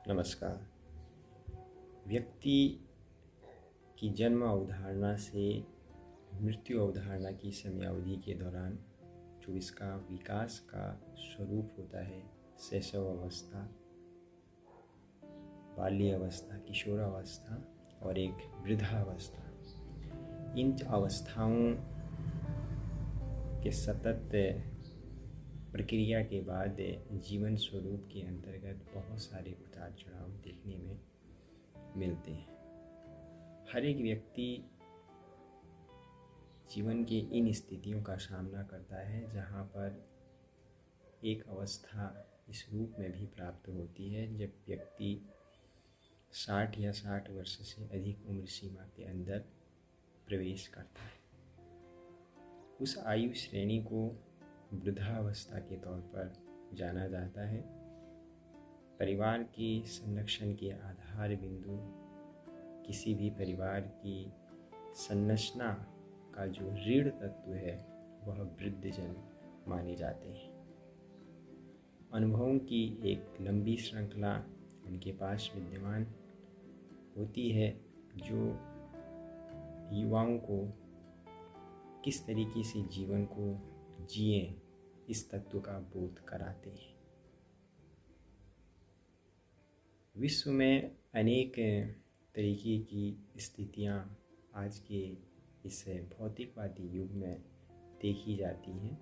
नमस्कार। व्यक्ति की जन्म अवधारणा से मृत्यु अवधारणा की समयावधि के दौरान जो इसका विकास का स्वरूप होता है, शैशव अवस्था, बाल्य अवस्था, किशोरावस्था और एक वृद्धावस्था, इन अवस्थाओं के सतत प्रक्रिया के बाद जीवन स्वरूप के अंतर्गत बहुत सारे उतार चढ़ाव देखने में मिलते हैं। हर एक व्यक्ति जीवन के इन स्थितियों का सामना करता है जहाँ पर एक अवस्था इस रूप में भी प्राप्त होती है जब व्यक्ति 60 या 60 वर्ष से अधिक उम्र सीमा के अंदर प्रवेश करता है। उस आयु श्रेणी को वृद्धावस्था के तौर पर जाना जाता है। परिवार के संरक्षण के आधार बिंदु किसी भी परिवार की संरचना का जो रीढ़ तत्व है वह वृद्धजन माने जाते हैं। अनुभवों की एक लंबी श्रृंखला उनके पास विद्यमान होती है जो युवाओं को किस तरीके से जीवन को जिए इस तत्व का बोध कराते हैं। विश्व में अनेक तरीके की स्थितियां आज के इस भौतिकवादी युग में देखी जाती हैं।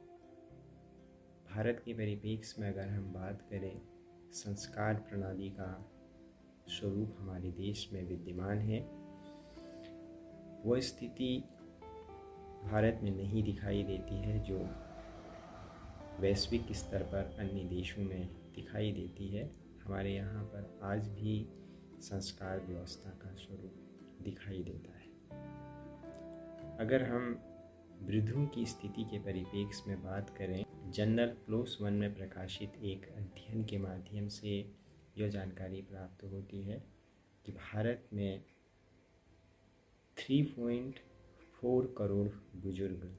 भारत के परिप्रेक्ष्य में अगर हम बात करें, संस्कार प्रणाली का स्वरूप हमारे देश में विद्यमान है। वह स्थिति भारत में नहीं दिखाई देती है जो वैश्विक स्तर पर अन्य देशों में दिखाई देती है। हमारे यहाँ पर आज भी संस्कार व्यवस्था का स्वरूप दिखाई देता है। अगर हम वृद्धों की स्थिति के परिप्रेक्ष्य में बात करें, जर्नल PLOS ONE में प्रकाशित एक अध्ययन के माध्यम से यह जानकारी प्राप्त होती है कि भारत में 3.4 करोड़ बुजुर्ग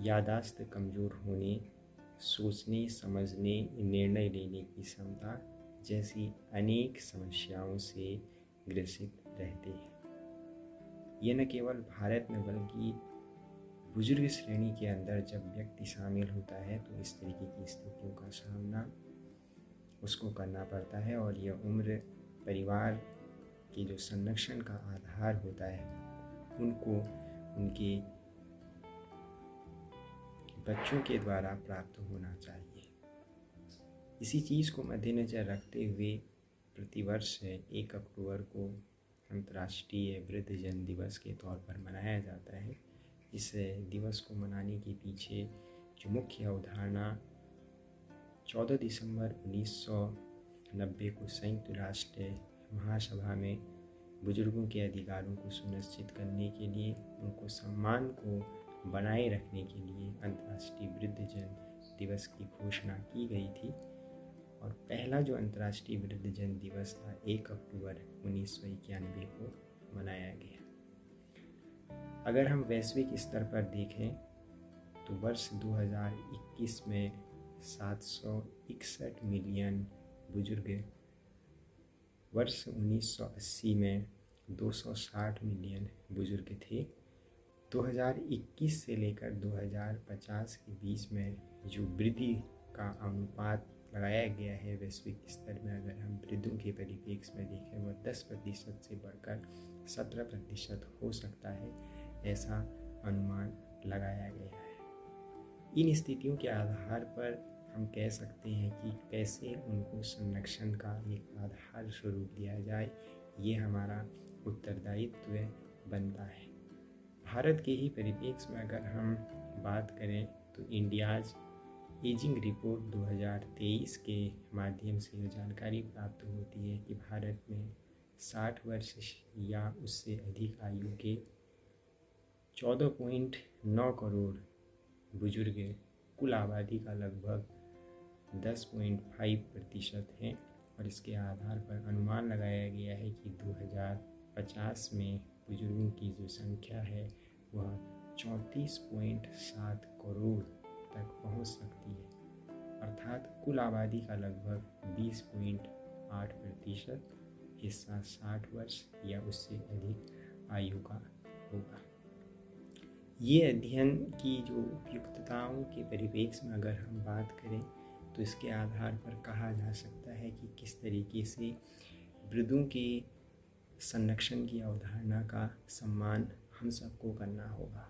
यादाश्त कमज़ोर होने, सोचने, समझने, निर्णय लेने की क्षमता जैसी अनेक समस्याओं से ग्रसित रहते हैं। यह न केवल भारत में बल्कि बुजुर्ग श्रेणी के अंदर जब व्यक्ति शामिल होता है तो इस तरीके की स्थितियों का सामना उसको करना पड़ता है और यह उम्र परिवार के जो संरक्षण का आधार होता है उनको उनके बच्चों के द्वारा प्राप्त होना चाहिए। इसी चीज़ को मद्देनज़र रखते हुए प्रतिवर्ष 1 अक्टूबर को अंतर्राष्ट्रीय वृद्धजन दिवस के तौर पर मनाया जाता है। इस दिवस को मनाने के पीछे जो मुख्य अवधारणा 14 दिसंबर 1990 को संयुक्त राष्ट्र महासभा में बुजुर्गों के अधिकारों को सुनिश्चित करने के लिए, उनको सम्मान को बनाए रखने के लिए अंतर्राष्ट्रीय वृद्धजन दिवस की घोषणा की गई थी। और पहला जो अंतर्राष्ट्रीय वृद्धजन दिवस था 1 अक्टूबर 1991 को मनाया गया। अगर हम वैश्विक स्तर पर देखें तो वर्ष 2021 में 761 मिलियन बुजुर्ग, वर्ष 1980 में 260 मिलियन बुजुर्ग थे। 2021 से लेकर 2050 के बीच में जो वृद्धि का अनुपात लगाया गया है वैश्विक स्तर में, अगर हम वृद्धों के परिप्रेक्ष्य में देखें, वह 10% से बढ़कर 17% हो सकता है, ऐसा अनुमान लगाया गया है। इन स्थितियों के आधार पर हम कह सकते हैं कि कैसे उनको संरक्षण का एक आधार स्वरूप दिया जाए, ये हमारा उत्तरदायित्व बनता है। भारत के ही परिप्रेक्ष्य में अगर हम बात करें तो इंडियाज़ एजिंग रिपोर्ट 2023 के माध्यम से यह जानकारी प्राप्त होती है कि भारत में 60 वर्ष या उससे अधिक आयु के 14.9 करोड़ बुजुर्ग कुल आबादी का लगभग 10.5% हैं। और इसके आधार पर अनुमान लगाया गया है कि 2050 में बुजुर्गों की जो संख्या है वह 34.7 करोड़ तक पहुंच सकती है। अर्थात कुल आबादी का लगभग 20.8% हिस्सा 60 वर्ष या उससे अधिक आयु का होगा। ये अध्ययन की जो उपयुक्तताओं के परिप्रेक्ष्य में अगर हम बात करें तो इसके आधार पर कहा जा सकता है कि किस तरीके से वृद्धों के संरक्षण की अवधारणा का सम्मान हम सबको करना होगा।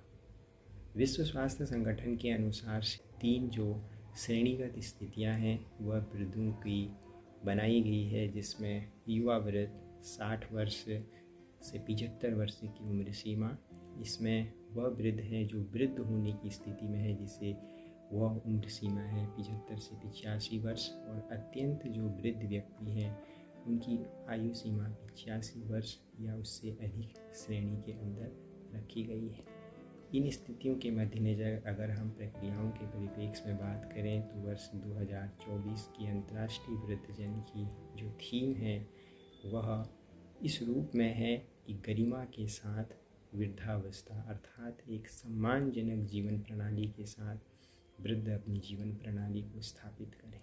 विश्व स्वास्थ्य संगठन के अनुसार 3 जो श्रेणीगत स्थितियां हैं वह वृद्धों की बनाई गई है, जिसमें युवा वृद्ध 60 वर्ष से 75 वर्ष की उम्र सीमा, इसमें वह वृद्ध है जो वृद्ध होने की स्थिति में है, जिसे वह उम्र सीमा है 75 से 85 वर्ष, और अत्यंत जो वृद्ध व्यक्ति हैं उनकी आयु सीमा 85 वर्ष या उससे अधिक श्रेणी के अंदर रखी गई है। इन स्थितियों के मद्देनज़र अगर हम प्रक्रियाओं के परिप्रेक्ष्य में बात करें तो वर्ष 2024 की अंतर्राष्ट्रीय वृद्धजन की जो थीम है वह इस रूप में है कि गरिमा के साथ वृद्धावस्था, अर्थात एक सम्मानजनक जीवन प्रणाली के साथ वृद्ध अपनी जीवन प्रणाली को स्थापित करें।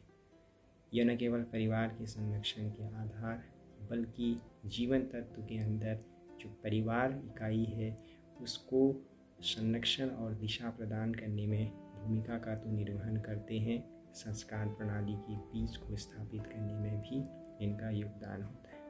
यह न केवल परिवार के संरक्षण के आधार बल्कि जीवन तत्व के अंदर जो परिवार इकाई है उसको संरक्षण और दिशा प्रदान करने में भूमिका का तो निर्वहन करते हैं, संस्कार प्रणाली के बीज को स्थापित करने में भी इनका योगदान होता है।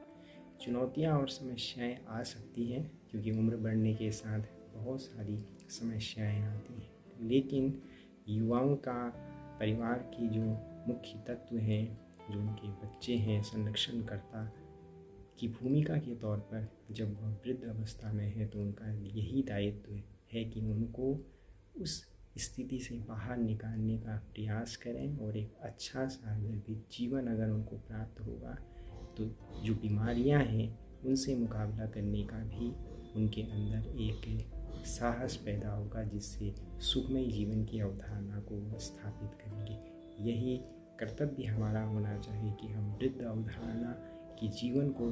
चुनौतियां और समस्याएं आ सकती हैं क्योंकि उम्र बढ़ने के साथ बहुत सारी समस्याएं आती हैं, लेकिन युवाओं का परिवार की जो मुख्य तत्व हैं, जो उनके बच्चे हैं, संरक्षणकर्ता की भूमिका के तौर पर जब वह वृद्ध अवस्था में है तो उनका यही दायित्व है कि उनको उस स्थिति से बाहर निकालने का प्रयास करें और एक अच्छा सा गर्भित जीवन अगर उनको प्राप्त होगा तो जो बीमारियां हैं उनसे मुकाबला करने का भी उनके अंदर एक साहस पैदा होगा, जिससे सुखमय जीवन की अवधारणा को वो स्थापित करेंगे। यही कर्तव्य हमारा होना चाहिए कि हम वृद्ध अवधारणा की जीवन को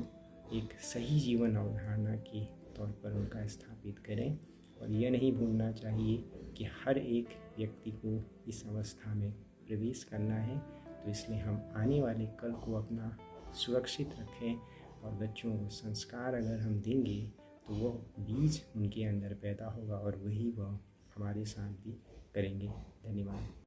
एक सही जीवन अवधारणा के तौर पर उनका स्थापित करें, और यह नहीं भूलना चाहिए कि हर एक व्यक्ति को इस अवस्था में प्रवेश करना है। तो इसलिए हम आने वाले कल को अपना सुरक्षित रखें और बच्चों को संस्कार अगर हम देंगे तो वह बीज उनके अंदर पैदा होगा और वही वह हमारे साथ भी करेंगे। धन्यवाद।